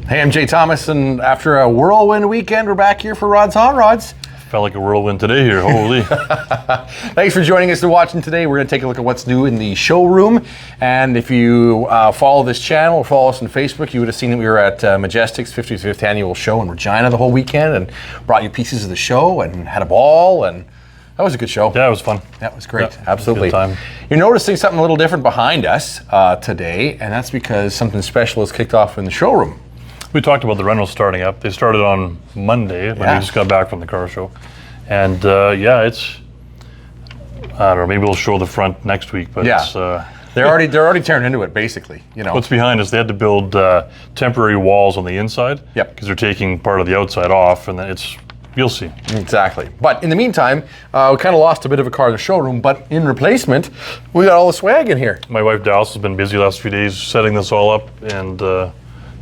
Hey, I'm Jay Thomas, and after a whirlwind weekend, we're back here for Rod's Hot Rods. Felt like a whirlwind today here, holy. Thanks for joining us and watching today. We're going to take a look at what's new in the showroom. And if you follow this channel or follow us on Facebook, you would have seen that we were at Majestic's 55th annual show in Regina the whole weekend and brought you pieces of the show and had a ball, and that was a good show. Yeah, it was fun. That was great, yeah, absolutely. Good time. You're noticing something a little different behind us today, and that's because something special has kicked off in the showroom. We talked about the rentals starting up. They started on Monday when we just got back from the car show. And yeah, it's, I don't know, maybe we'll show the front next week, but it's... They're already tearing into it, basically. You know, what's behind us, they had to build temporary walls on the inside. Yep. Because they're taking part of the outside off, and then it's, you'll see. Exactly. But in the meantime, we kind of lost a bit of a car in the showroom, but in replacement, we got all the swag in here. My wife Dallas has been busy the last few days setting this all up and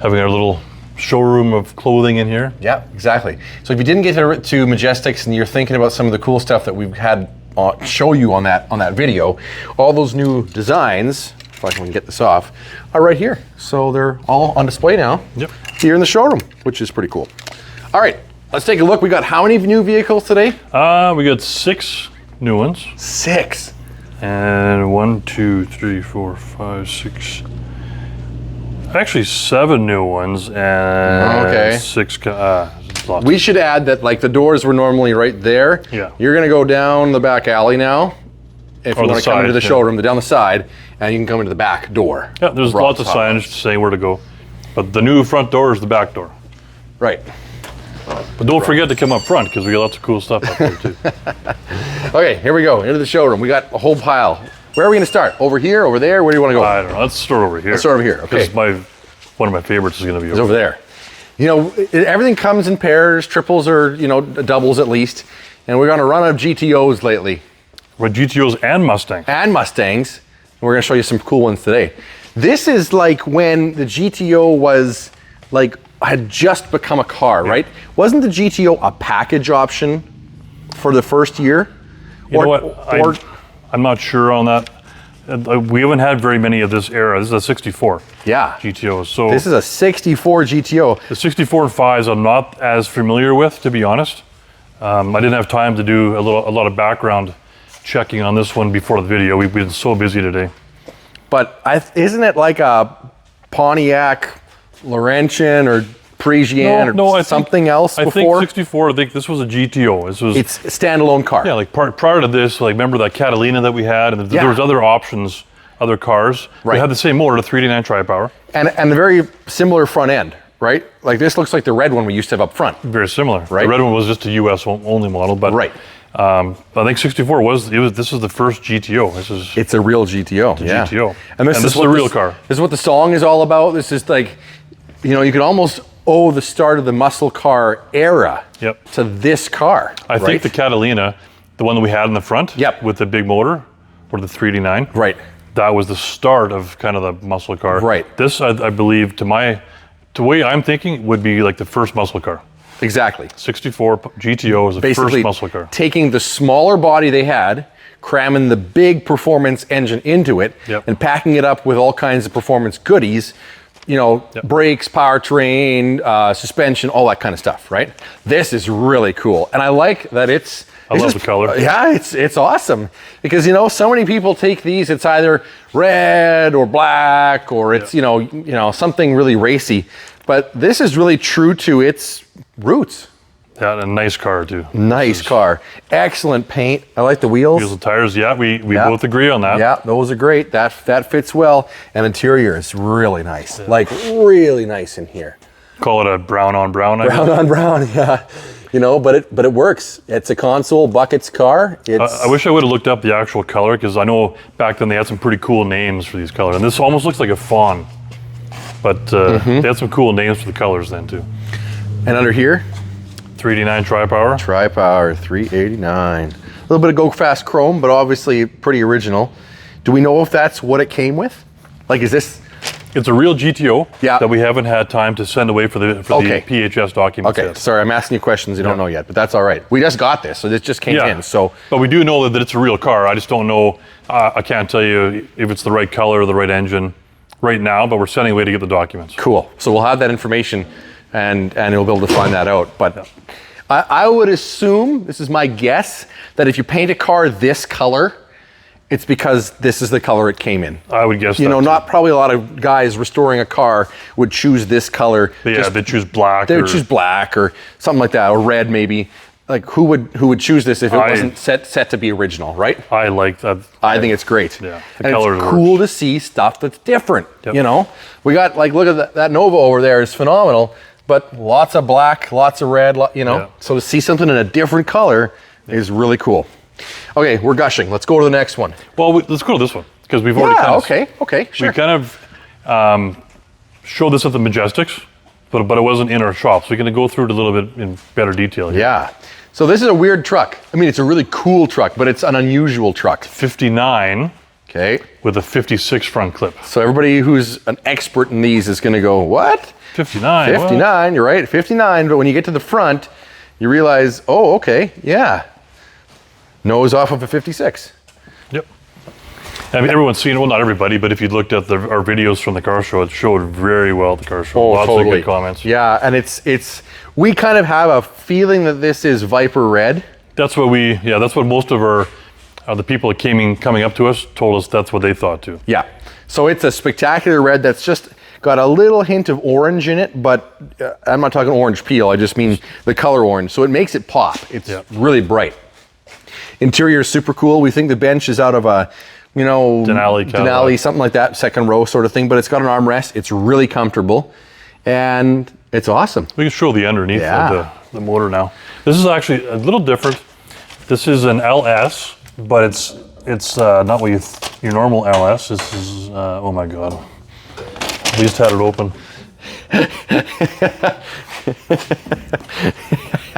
having our little showroom of clothing in here. Yeah, exactly. So if you didn't get to Majestics and you're thinking about some of the cool stuff that we've had show you on that video, all those new designs, if I can get this off, are right here. So they're all on display now here in the showroom, which is pretty cool. All right, let's take a look. We got how many new vehicles today? We got 6 new ones. 6. And 1, 2, 3, 4, 5, 6. Actually, 7 new ones and 6. Lots. We should add that, like, the doors were normally right there. Yeah. You're gonna go down the back alley now. If you want to come into the showroom, down the side, and you can come into the back door. Yeah, there's lots of signage to say where to go. But the new front door is the back door. Right. But don't forget to come up front, because we got lots of cool stuff up there too. Okay, here we go, into the showroom. We got a whole pile. Where are we gonna start? Over here, over there? Where do you want to go? I don't know. Let's start over here. Let's start over here, okay. Because one of my favorites is gonna be over there. You know, everything comes in pairs, triples, or, you know, doubles at least. And we're on a run of GTOs lately. We're GTOs and Mustangs. And Mustangs. And we're gonna show you some cool ones today. This is like when the GTO was like, had just become a car, right? Wasn't the GTO a package option for the first year? You know what? I'm not sure on that. We haven't had very many of this era. This is a 64 GTO. So this is a 64 GTO. The 64 and 5s I'm not as familiar with, to be honest. I didn't have time to do a lot of background checking on this one before the video. We've been so busy today. But isn't it like a Pontiac Laurentian or Parisian or something else before? I think 64, I think this was a GTO. It's a standalone car. Yeah, like prior to this, like remember that Catalina that we had, and there was other options, other cars. Right. They had the same motor, the 389 tri-power. And a very similar front end, right? Like this looks like the red one we used to have up front. Very similar. Right. The red one was just a US only model, but I think 64 this is the first GTO. It's a real GTO. GTO. And this is a real car. This is what the song is all about. This is like, you know, you could almost owe the start of the muscle car era to this car. I think the Catalina, the one that we had in the front with the big motor, or the 389, that was the start of kind of the muscle car. Right. This, I believe, to the way I'm thinking, would be like the first muscle car. Exactly. 64 GTO is the first muscle car. Taking the smaller body they had, cramming the big performance engine into it, and packing it up with all kinds of performance goodies. You know, brakes, powertrain, suspension, all that kind of stuff, right? This is really cool. And I like that I love the color. Yeah, it's awesome. Because, you know, so many people take these, it's either red or black, or it's, you know, something really racy. But this is really true to its roots. Yeah, and a nice car too. Nice car. Excellent paint. I like the wheels. Wheels and tires, we both agree on that. Yeah, those are great. That fits well. And interior is really nice. Like really nice in here. Call it a brown on brown. Brown on brown, yeah. You know, but it works. It's a console buckets car. I wish I would have looked up the actual color, because I know back then they had some pretty cool names for these colors. And this almost looks like a fawn. But they had some cool names for the colors then too. And under here? 389 tri-power. Tri-power, 389. A little bit of Go Fast chrome, but obviously pretty original. Do we know if that's what it came with? Like, is this? It's a real GTO that we haven't had time to send away for the PHS documents yet. Sorry, I'm asking you questions you don't know yet, but that's all right. We just got this, so this just came in. So, but we do know that it's a real car. I just don't know. I can't tell you if it's the right color or the right engine. right now, but we're sending away to get the documents. Cool. So we'll have that information, and you'll be able to find that out. But I would assume, this is my guess, that if you paint a car this color, it's because this is the color it came in. I would guess. You know, not probably a lot of guys restoring a car would choose this color. Yeah, they choose black. They would choose black or something like that, or red maybe. Like who would choose this if it wasn't set to be original, right? I like that. I think it's great. Yeah, and it's cool to see stuff that's different. Yep. You know, we got like, look at that Nova over there is phenomenal, but lots of black, lots of red. You know, so to see something in a different color is really cool. Okay, we're gushing. Let's go to the next one. Well, let's go to this one because we've already kind of, okay, sure. We kind of showed this at the Majestics, but it wasn't in our shop, so we're going to go through it a little bit in better detail here. Yeah. So this is a weird truck. I mean, it's a really cool truck, but it's an unusual truck. 59. Okay. With a 56 front clip. So everybody who's an expert in these is going to go, what? 59. 59, what? You're right, 59. But when you get to the front, you realize, oh, okay, yeah. Nose off of a 56. Yep. I mean, everyone's seen it. Well, not everybody, but if you looked at our videos from the car show, it showed very well at the car show. Lots of good comments. Yeah, and it's we kind of have a feeling that this is Viper Red. That's what that's what most of the people coming up to us told us that's what they thought too. Yeah. So it's a spectacular red that's just got a little hint of orange in it, but I'm not talking orange peel. I just mean the color orange. So it makes it pop. It's really bright. Interior is super cool. We think the bench is out of a, Denali, something like that, second row sort of thing, but it's got an armrest. It's really comfortable, and it's awesome. We can show the underneath of the motor now. This is actually a little different. This is an LS, but it's not what your normal LS. This is, oh my God. We just had it open.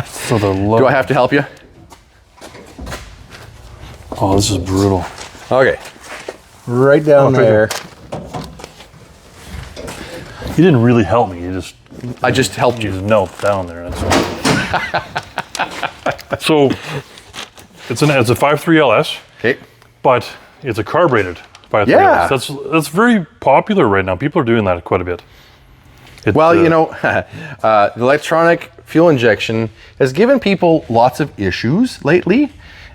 So do I have to help you? Oh, this is brutal. Okay. Right down there. You didn't really help me. I just helped you. You just knelt down there. That's all. So it's a 5.3 LS. Okay. But it's a carbureted 5.3 LS. That's very popular right now. People are doing that quite a bit. The electronic fuel injection has given people lots of issues lately.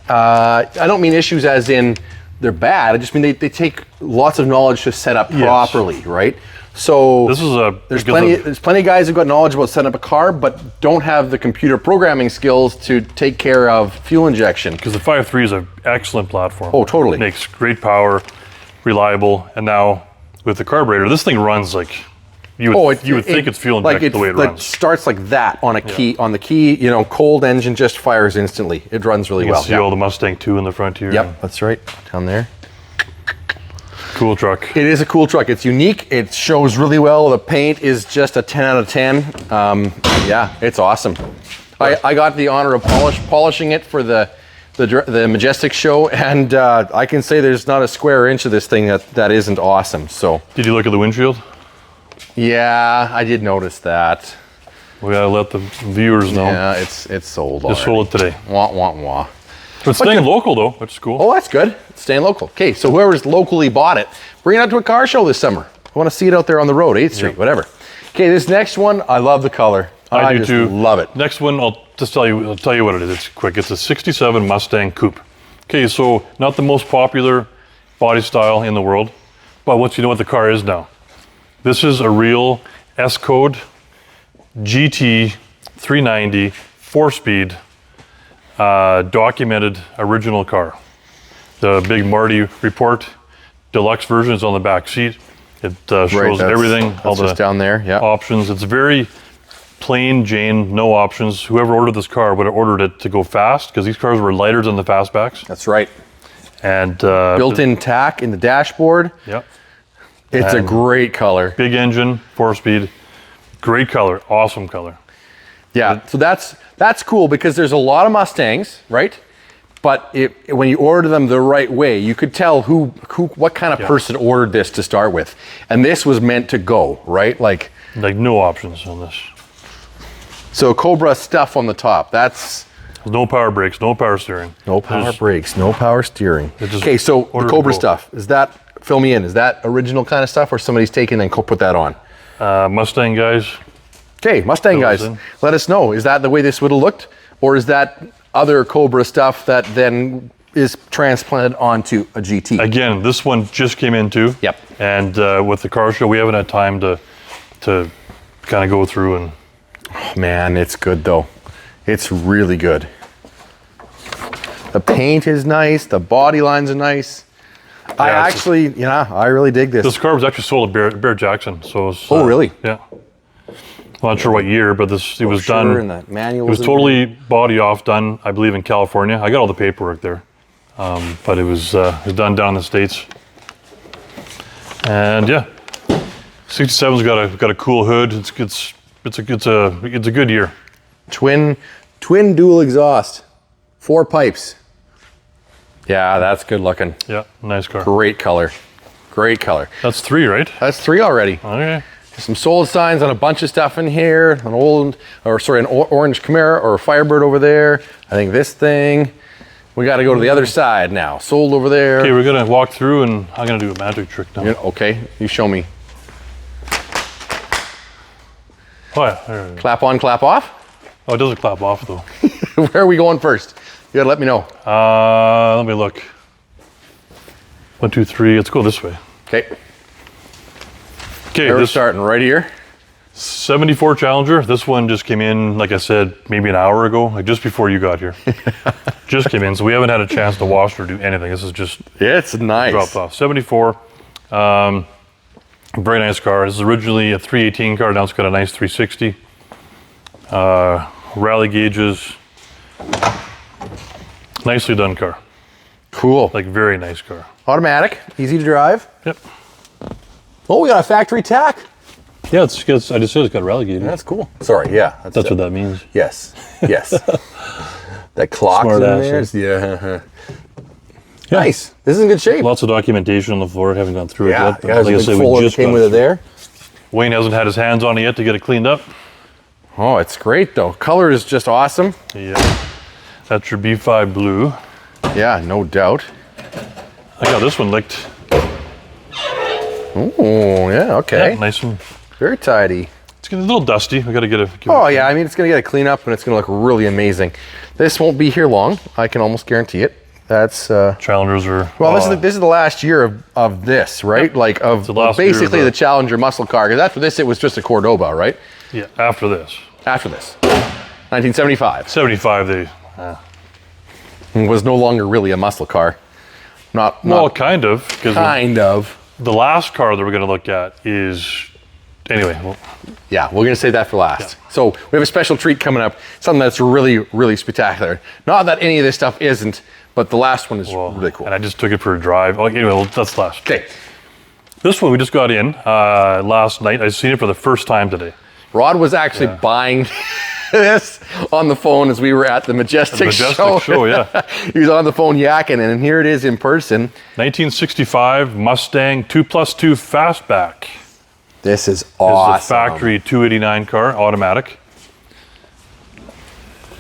I don't mean issues as in they're bad. I just mean they take lots of knowledge to set up properly, right? So this is there's plenty of guys who've got knowledge about setting up a car, but don't have the computer programming skills to take care of fuel injection. Because the 5.3 is an excellent platform. Oh, totally. It makes great power, reliable, and now with the carburetor, this thing runs like you would think it's fuel injected the way it runs. It starts like that on a key. On the key, cold engine just fires instantly. It runs really well. You see all the Mustang 2 in the front here. Yep, that's right, down there. Cool truck. It is a cool truck. It's unique. It shows really well. The paint is just a 10 out of 10. Yeah, it's awesome. I got the honor of polishing it for the Majestic show, and I can say there's not a square inch of this thing that isn't awesome. So. Did you look at the windshield? Yeah, I did notice that. We gotta let the viewers know. Yeah, it's sold already. Just sold it today. Wah, wah, wah. But it's staying local though, which is cool. Oh, that's good. It's staying local. Okay, so whoever's locally bought it, bring it out to a car show this summer. I want to see it out there on the road, 8th Street, whatever. Okay, this next one, I love the color. I do just too. Love it. Next one, I'll tell you what it is. It's quick. It's a 67 Mustang Coupe. Okay, so not the most popular body style in the world, but you know what the car is now. This is a real S-Code GT 390 4-speed documented original car. The big Marty report deluxe version is on the back seat. It shows everything, all the down there, options. It's very plain Jane, no options. Whoever ordered this car would have ordered it to go fast because these cars were lighter than the Fastbacks. That's right. And built-in tack in the dashboard. Yep. It's a great color. Big engine, 4-speed, great color, awesome color. Yeah, so that's cool because there's a lot of Mustangs, right? But when you order them the right way, you could tell what kind of person ordered this to start with. And this was meant to go, right? Like no options on this. So Cobra stuff on the top, that's... No power brakes, no power steering. No power brakes, no power steering. Okay, so the Cobra stuff, is that Fill me in. Is that original kind of stuff, or somebody's taken and put that on? Mustang guys. Okay, Mustang guys, in. let us know. Is that the way this would have looked? Or is that other Cobra stuff that then is transplanted onto a GT? Again, this one just came in too. Yep. And with the car show, we haven't had time to kind of go through and... Oh, man, it's good though. It's really good. The paint is nice. The body lines are nice. I really dig this. This car was actually sold at Bear Jackson. So it's, oh, really? Yeah. I'm not sure what year, but it was done. And the manual it was totally body off, done, I believe, in California. I got all the paperwork there, but it was done down in the States. And yeah, 67's got a cool hood. It's a good year. Twin dual exhaust, 4 pipes. Yeah, that's good looking. Yeah, nice car. Great color. Great color. That's 3, right? That's 3 already. Okay. Some sold signs on a bunch of stuff in here. An orange Camaro or a Firebird over there. I think this thing. We got to go to the other side now. Sold over there. Okay, we're gonna walk through, and I'm gonna do a magic trick now. Yeah, okay, you show me. Oh yeah. There. Clap on, clap off. Oh, it doesn't clap off though. Where are we going first? You gotta let me know. Let me look. 1, 2, 3. Let's go this way. Okay. Okay, We're starting right here. 74 Challenger. This one just came in, like I said, maybe an hour ago, like just before you got here. Just came in, so we haven't had a chance to wash or do anything. This is just it's nice. Dropped off. 74. Very nice car. This is originally a 318 car. Now it's got a nice 360. Rally gauges. Nicely done car. Cool. Like very nice car. Automatic, easy to drive. Yep. Oh, we got a factory tack. Yeah, I just said it's got a rally gauge. That's cool. Sorry, yeah. That's what that means. Yes, yes. That clock in there. Yeah. Nice. This is in good shape. Lots of documentation on the floor. Haven't gone through it yet. Yeah, like I said, we just came with it there. Wayne hasn't had his hands on it yet to get it cleaned up. Oh, it's great though. Color is just awesome. Yeah. That's your B5 blue. Yeah, no doubt. I got this one licked. Oh, yeah, okay. Yeah, nice and very tidy. It's getting a little dusty. We got to get it. Oh yeah, I mean it's gonna get a clean up and it's gonna look really amazing. This won't be here long. I can almost guarantee it. That's Challengers are. Well, this is the last year of this, right? Yep. Like of basically the Challenger muscle car. Because after this, it was just a Cordoba, right? Yeah. After this. After this, 1975. 75. They. It was no longer really a muscle car. Well, kind of. Kind of. The last car that we're going to look at is. Anyway. Well, yeah, we're going to save that for last. Yeah. So we have a special treat coming up. Something that's really, really spectacular. Not that any of this stuff isn't. But the last one is really cool. And I just took it for a drive. Oh, anyway, well, that's last. Okay. This one we just got in last night. I've seen it for the first time today. Rod was actually buying this on the phone as we were at the Majestic show. Yeah. He was on the phone yakking, and here it is in person. 1965 Mustang 2+2 Fastback. This is awesome. This is a factory 289 car, automatic.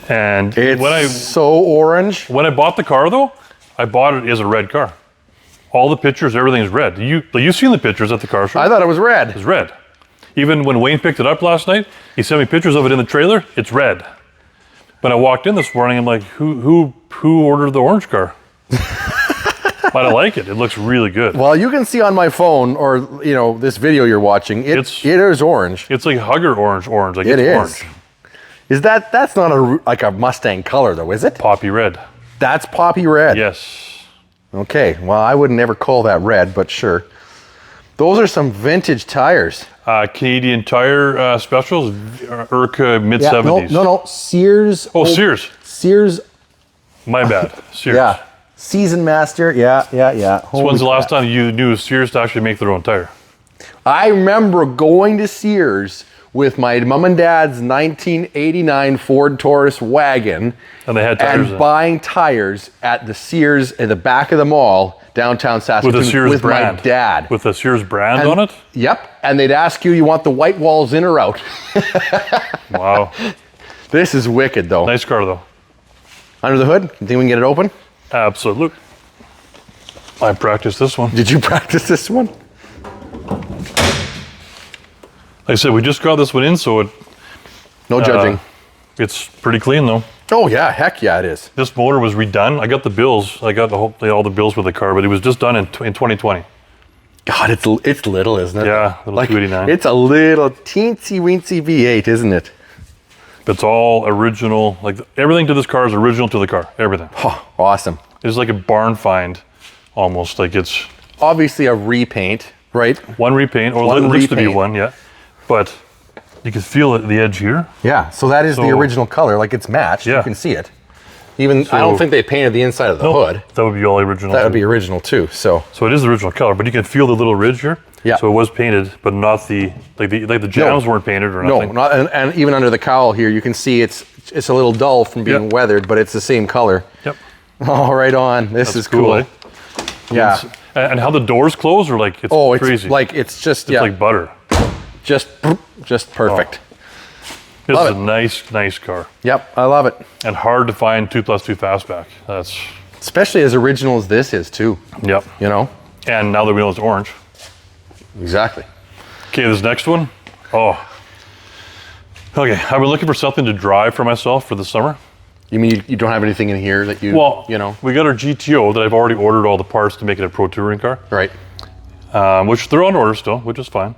And it's so orange. When I bought the car, though, I bought it as a red car. All the pictures, everything's red. You seen the pictures at the car show? I thought it was red. It's red. Even when Wayne picked it up last night, he sent me pictures of it in the trailer. It's red. But I walked in this morning, I'm like, who ordered the orange car? But I like it. It looks really good. Well, you can see on my phone, or this video you're watching. It is orange. It's like Hugger orange. Like it is. Orange. Is that's not a Mustang color though, is it? Poppy red. That's poppy red. Yes. Okay. Well, I would never call that red, but sure. Those are some vintage tires. Canadian Tire specials, Urca mid-70s. No. Sears. Oh, Sears. Sears. My bad. Sears. Yeah. Season Master. Yeah. So when's the last time you knew Sears to actually make their own tire? I remember going to Sears with my mom and dad's 1989 Ford Taurus wagon. And they had tires and buying tires at the Sears at the back of the mall, downtown Saskatoon, with a Sears brand. My dad. With a Sears brand on it? Yep. And they'd ask you want the white walls in or out. Wow. This is wicked, though. Nice car, though. Under the hood? You think we can get it open? Absolutely. I practiced this one. Did you practice this one? Like I said, we just got this one in, so No judging. it's pretty clean though. Oh yeah, heck yeah, it is. This motor was redone. I got the bills. I got all the bills with the car, but it was just done in 2020. God, it's little, isn't it? Yeah, little 289. It's a little teensy weensy V8, isn't it? It's all original. Like everything to this car is original to the car. Everything. Oh, awesome. It's like a barn find, almost. Like it's Obviously a repaint, right? one repaint, or One it looks to be repaint. one, yeah. But you can feel it, the edge here. Yeah. So that is the So- original color, like it's matched. Yeah. You can see it. Even I don't think they painted the inside of the hood. That would be all original. That would too. be original too. So So it is the original color, but you can feel the little ridge here. Yeah. So it was painted, but not the jambs weren't painted or no, nothing. not and even under the cowl here, you can see it's a little dull from being Yep. weathered, but it's the same color. Yep. Oh, right on. This is cool. eh? Yeah. And how the doors close are like it's Oh, it's crazy. like it's just it's like butter. just perfect. This Love is it. a nice car, Yep, I love it. and hard to find 2+2 fastback. That's Especially as original as this is too. yep. You know. And now that we know it's orange. Exactly. Okay, this next one. Oh. Okay, I've been looking for something to drive for myself for the summer. You mean you don't have anything in here that you you know? we got our GTO that I've already ordered all the parts to make it a pro touring car, Right. which they're on order still, which is fine.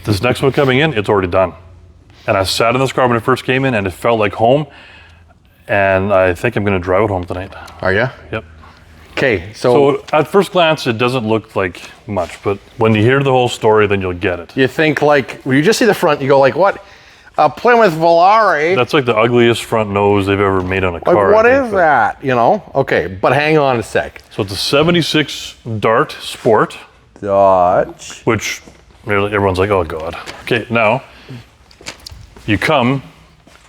This next one coming in, it's already done. And I sat in this car when it first came in, and it felt like home. And I think I'm going to drive it home tonight. Are you? Yep. Okay, So at first glance, it doesn't look like much, but when you hear the whole story, then you'll get it. you think like when you just see the front, you go like, what? A Plymouth Volare? That's like the ugliest front nose they've ever made on a Like car. what I think. is that? You know? Okay, but hang on a sec. So it's a 76 Dart Sport, Dodge. which really everyone's like, oh God. Okay, now you come.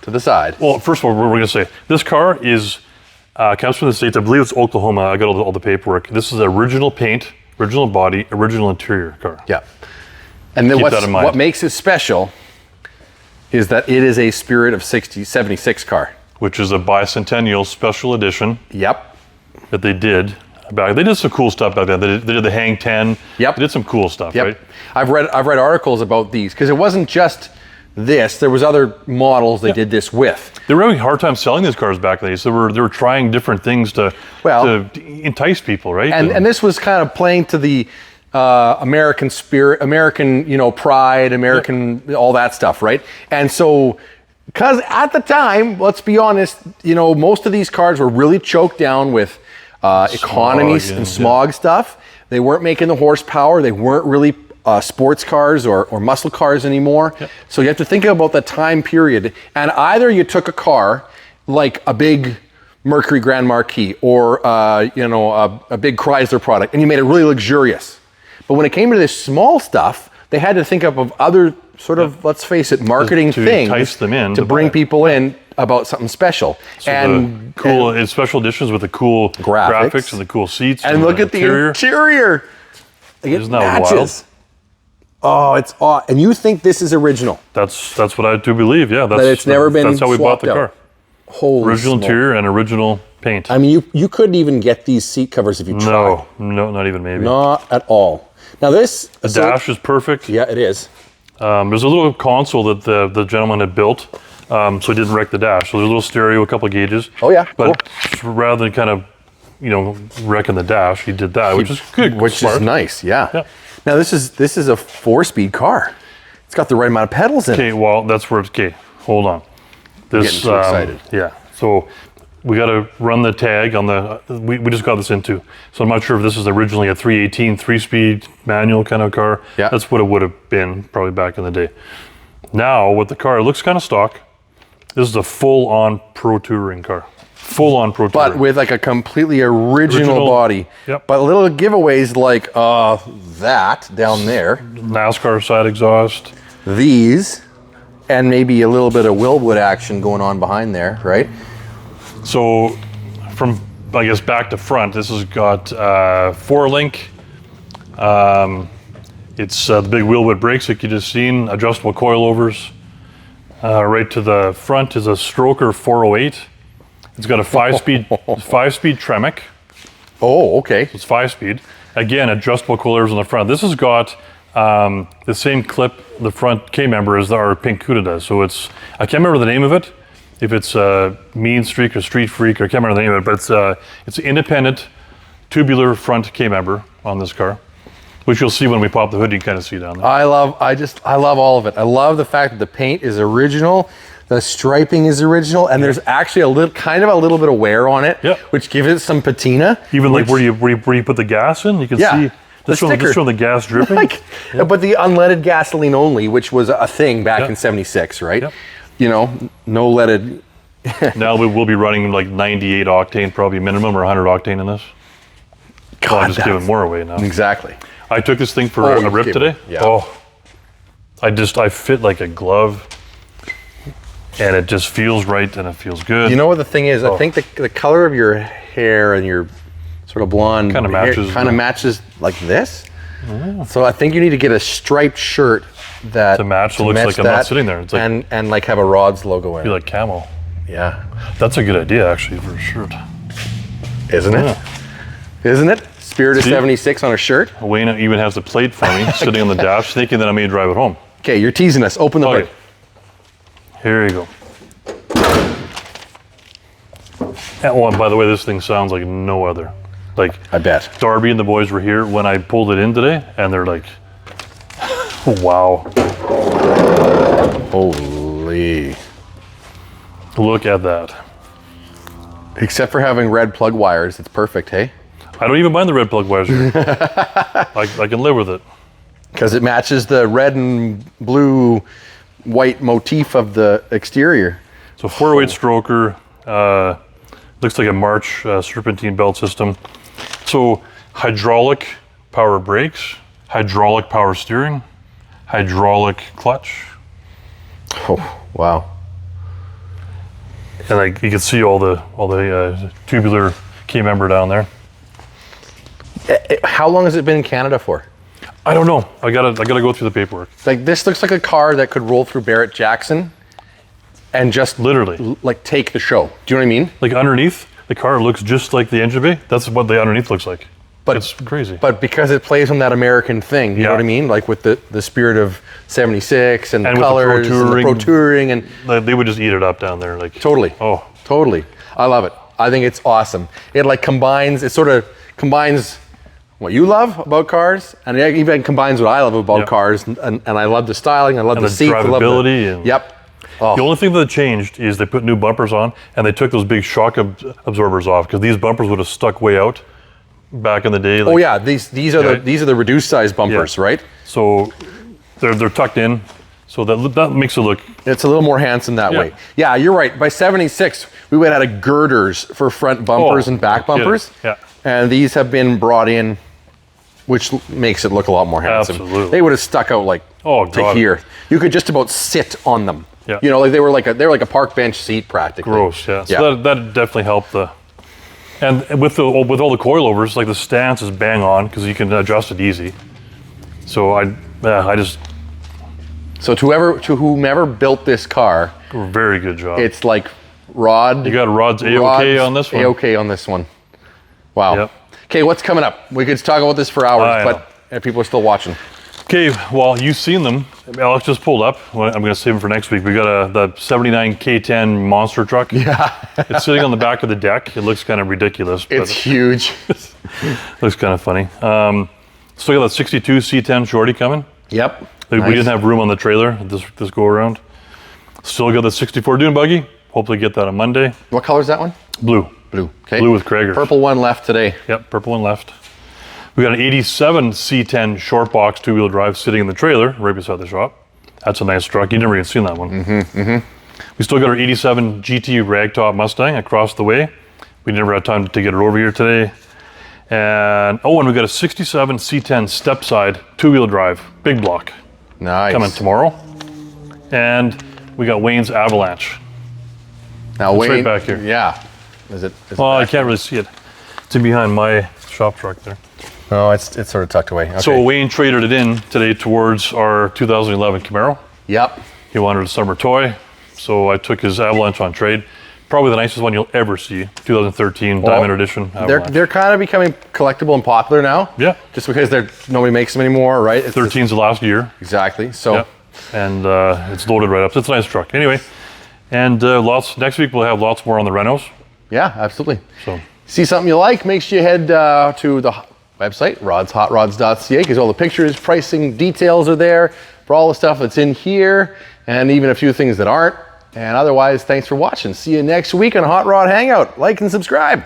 To the side. Well, first of all, we're going to say this car is comes from the States. I believe it's Oklahoma. I got all the paperwork. This is original paint, original body, original interior car. Yeah. And then Keep that in mind. what makes it special is that it is a Spirit of 76 car. Which is a bicentennial special edition Yep. that they did back. They did some cool stuff back then. They did the Hang 10. Yep. They did some cool stuff, Yep. right? I've read articles about these because it wasn't just this. There was other models they did this with. They were having a hard time selling these cars back then. So they were trying different things to entice people, right? And this was kind of playing to the American spirit, American, pride, American, all that stuff, right? And so, because at the time, let's be honest, most of these cars were really choked down with economies and smog stuff. They weren't making the horsepower. They weren't really sports cars or muscle cars anymore. Yep. So you have to think about the time period. And either you took a car like a big Mercury Grand Marquis or a big Chrysler product, and you made it really luxurious. But when it came to this small stuff, they had to think up of other sort of, let's face it, marketing To things entice them in to to bring buy it. people in about something special. So the cool it's special editions with the cool graphics and the cool seats. And look at the interior. Like, it Isn't that matches. Oh, it's aw. And you think this is original? That's what I do believe. Yeah, that's it's never been That's how we bought swapped the out. car. Holy Original smoke. interior and original paint. I mean, you couldn't even get these seat covers if you tried. No, not even maybe. Not at all. Now this The dash is perfect. Yeah, it is. There's a little console that the gentleman had built, so he didn't wreck the dash. So there's a little stereo, a couple of gauges. Oh yeah, But rather than kind of, wrecking the dash, he did that, which is good. Which smart. is nice. Yeah. Yeah. Now this is a 4-speed car. It's got the right amount of pedals in it. Okay, well, that's where it's, okay, hold on. This, Getting too excited. Yeah, so we got to run the tag on the, we just got this into. So I'm not sure if this is originally a 318, 3-speed manual kind of car. Yeah. That's what it would have been probably back in the day. Now, with the car, it looks kind of stock. This is a full-on pro touring car. Full-on pro touring. But with like a completely original body. Yep. But little giveaways like that down there, NASCAR side exhaust. these, and maybe a little bit of Willwood action going on behind there, right? So from, I guess, back to front, this has got 4-link. It's the big Willwood brakes like you just seen, adjustable coilovers. Right to the front is a Stroker 408. It's got a 5-speed Tremec. Oh, okay. It's 5-speed. Again, adjustable coilovers on the front. This has got the same clip, the front K-member as our pink Cuda does. So it's, I can't remember the name of it. If it's Mean Streak or Street Freak, or I can't remember the name of it, but it's an independent tubular front K-member on this car, which you'll see when we pop the hood. You can kind of see down there. I love all of it. I love the fact that the paint is original, the striping is original, and there's actually a little bit of wear on it, which gives it some patina. Even like where you put the gas in, you can see just from the gas dripping. But the unleaded gasoline only, which was a thing back in '76, right? Yep. You know, no leaded. Now we will be running like 98 octane, probably minimum, or 100 octane in this. God, I'm just giving more away now. Exactly. I took this thing for a rip today. Yeah. Oh, I fit like a glove, and it just feels right, and it feels good. You know what the thing is? I think the color of your hair and your sort of blonde kind of matches like this. Oh. So I think you need to get a striped shirt that to match. So it looks like I'm not sitting there. It's like, and like have a Rods logo in it. Be like camo. Yeah, that's a good idea actually for a shirt. Isn't it? Isn't it? Spirit of '76 on a shirt. Wayne even has the plate for me sitting on the dash, thinking that I may drive it home. Okay, you're teasing us. Open the hood. Here you go. And by the way, this thing sounds like no other. Like, I bet. Darby and the boys were here when I pulled it in today, and they're like, wow. Holy. Look at that. Except for having red plug wires, it's perfect, hey? I don't even mind the red plug wires here. I can live with it. Because it matches the red and blue white motif of the exterior. So 408 stroker, looks like a March serpentine belt system. So hydraulic power brakes, hydraulic power steering, hydraulic clutch. Oh, wow. And you can see all the tubular K-member down there. How long has it been in Canada for? I don't know. I gotta go through the paperwork. Like, this looks like a car that could roll through Barrett Jackson and just literally like take the show. Do you know what I mean? Like underneath, the car looks just like the engine bay. That's what the underneath looks like. But it's crazy. But because it plays on that American thing, you know what I mean? Like with the spirit of '76 and the colors and the Pro Touring and they would just eat it up down there. Like totally. Oh, totally. I love it. I think it's awesome. It like combines. It sort of combines what you love about cars, and it even combines what I love about cars. And I love the styling. I love the seat. Drivability. Yep. Oh. The only thing that changed is they put new bumpers on, and they took those big shock absorbers off, because these bumpers would have stuck way out back in the day. Like, oh yeah, these are the reduced size bumpers, right? So they're tucked in, so that makes it look. It's a little more handsome that way. Yeah, you're right. By '76, we went out of girders for front bumpers and back bumpers. Yeah. And these have been brought in, which makes it look a lot more handsome. Absolutely. They would have stuck out like to here. You could just about sit on them. Yeah. You know, like they were like a park bench seat practically. Gross, yeah. So that definitely helped and with all the coilovers, like the stance is bang on because you can adjust it easy. So So to whomever built this car, very good job. It's like Rod. You got Rod's A-OK on this one. A-OK on this one. Wow. Yep. Okay, what's coming up? We could talk about this for hours, but people are still watching. Okay, well, you've seen them. Alex just pulled up. I'm going to save them for next week. We got the 79 K10 monster truck. Yeah. It's sitting on the back of the deck. It looks kind of ridiculous. It's huge. Looks kind of funny. Still got that 62 C10 Shorty coming. Yep. We didn't have room on the trailer this go around. Still got the 64 Dune Buggy. Hopefully get that on Monday. What color is that one? Blue. Blue. Okay. Blue with Kragers. Purple one left today. Yep, purple one left. We got an 87 C10 short box two-wheel drive sitting in the trailer right beside the shop. That's a nice truck. You never even seen that one. We still got our 87 GT ragtop Mustang across the way. We never had time to get it over here today. And we got a 67 C10 stepside two-wheel drive, big block. Nice. Coming tomorrow. And we got Wayne's Avalanche. Now it's Wayne, right back here. Yeah. Is it I can't really see it. It's in behind my shop truck there. Oh, it's sort of tucked away. Okay. So Wayne traded it in today towards our 2011 Camaro. Yep. He wanted a summer toy, so I took his Avalanche on trade. Probably the nicest one you'll ever see. 2013 Diamond Edition. They're kind of becoming collectible and popular now. Yeah. Just because nobody makes them anymore, right? 13's the last year. Exactly. So. Yeah. And it's loaded right up. So it's a nice truck. Anyway, and next week we'll have lots more on the renos. Yeah, absolutely. So see something you like, make sure you head to the website, rodshotrods.ca, because all the pictures, pricing, details are there for all the stuff that's in here, and even a few things that aren't. And otherwise, thanks for watching. See you next week on Hot Rod Hangout. Like and subscribe.